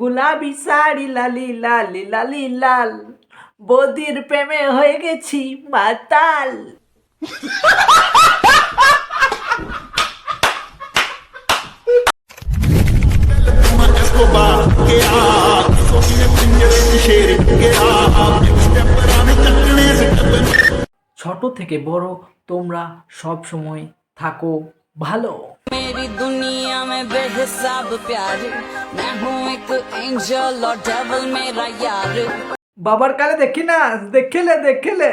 গোলাপি শাড়ি লালি লালি লালি লাল, বদির প্রেমে হয়ে গেছি মাতাল। ছোট থেকে বড় তোমরা সব সময় থাকো ভালো। मेरी दुनिया में बेहिसाब प्यार, मैं हूँ एक एंजल और डेविल मेरा यार। বাবার কালে দেখি না, দেখেলে দেখেলে।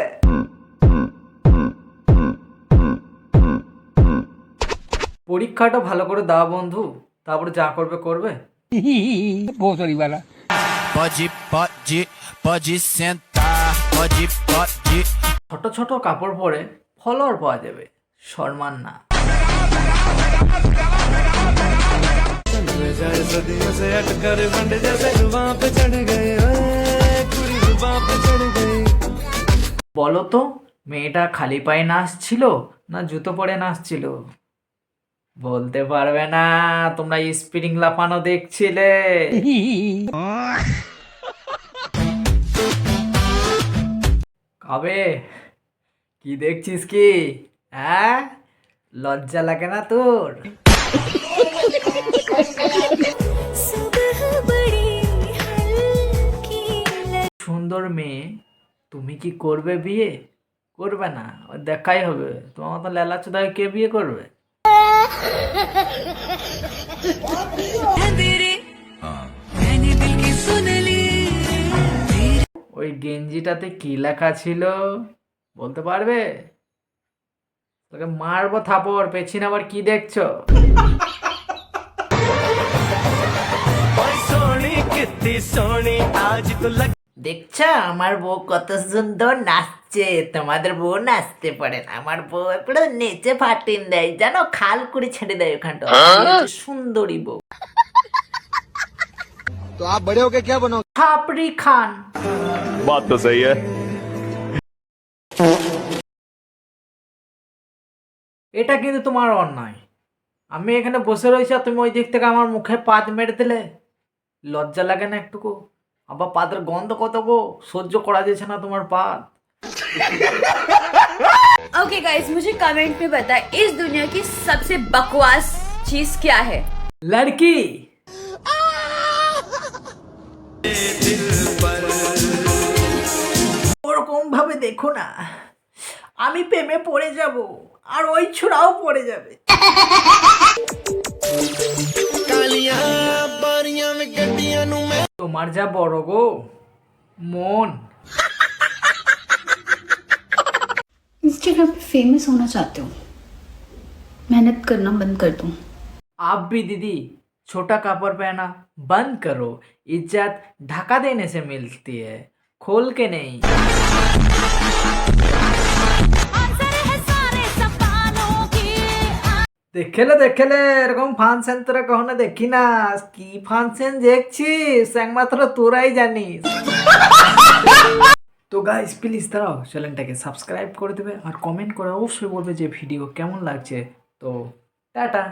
পরীক্ষাটা ভালো করে দাও বন্ধু, তারপরে যা করবে করবে। Pode sentar, pode. ছোট ছোট কাপড় পরে ফলোয়ার পাওয়া যাবে, সম্মান না। বলো তো মেয়েটা খালি পায়ে নাচছিল না জুতো পরে নাচছিল? বলতে পারবে না, তোমরা স্প্রিং লাফানো দেখছিলে। কবে কি দেখছিস কি? হ্যাঁ, লজ্জা লাগে না তোর? সুন্দর মেয়ে, তুমি কি করবে বিয়ে? করবে না, ও দেখাই হবে। তোমার মতো লেলা চোদাকে কে বিয়ে করবে? ওই গেঞ্জিটাতে কি লেখা ছিল বলতে পারবে? তোকে মারবো থাপড়। পেছনে আবার কি দেখছো? দেখছো আমার বউ কত সুন্দর নাচছে। তোমাদের বউ নাচতে পারে না, আমার বউ একটু নেচে ফাটিন দেয়, জানো, খাল করে ছেড়ে দেয় ওখানটা। সুন্দরী বউ। तो आप बड़े होके क्या बनोगे? থাপড়ি খান। बात तो सही है। এটা কিন্তু তোমার অন্যায়। আমি এখানে বসে রয়েছি আর তুমি ওই দিক থেকে আমার মুখে পাত মেরে দিলে। লজ্জা লাগে না একটুকু? আবার পাতের গন্ধ কত গো, সহ্য করা যাচ্ছে না তোমার পাত। ओके गाइस, मुझे कमेंट में बताएं इस दुनिया की सबसे बकवास चीज क्या है? লড়কি। ওরকম ভাবে দেখো না, আমি প্রেমে পড়ে যাব আর ওই ছোড়াও পড়ে যাবে। তোমার যা বড় গো মন। इंस्टाग्राम पे फेमस होना चाहते हो, मेहनत करना बंद कर दो। आप भी दीदी छोटा कपड़ पहना बंद करो, इज्जत ढका देने से मिलती है, खोल के नहीं। দেখেলে দেখেলে এরকম ফাংশন তোরা কখনো দেখি না। কি ফাংশন দেখছিস একমাত্র তোরাই জানিস। তো গাইস প্লিজ দাঁড়াও, চ্যানেলটাকে সাবস্ক্রাইব করে দেবে আর কমেন্ট করে অবশ্যই বলবে যে ভিডিও কেমন লাগছে। তো টাটা।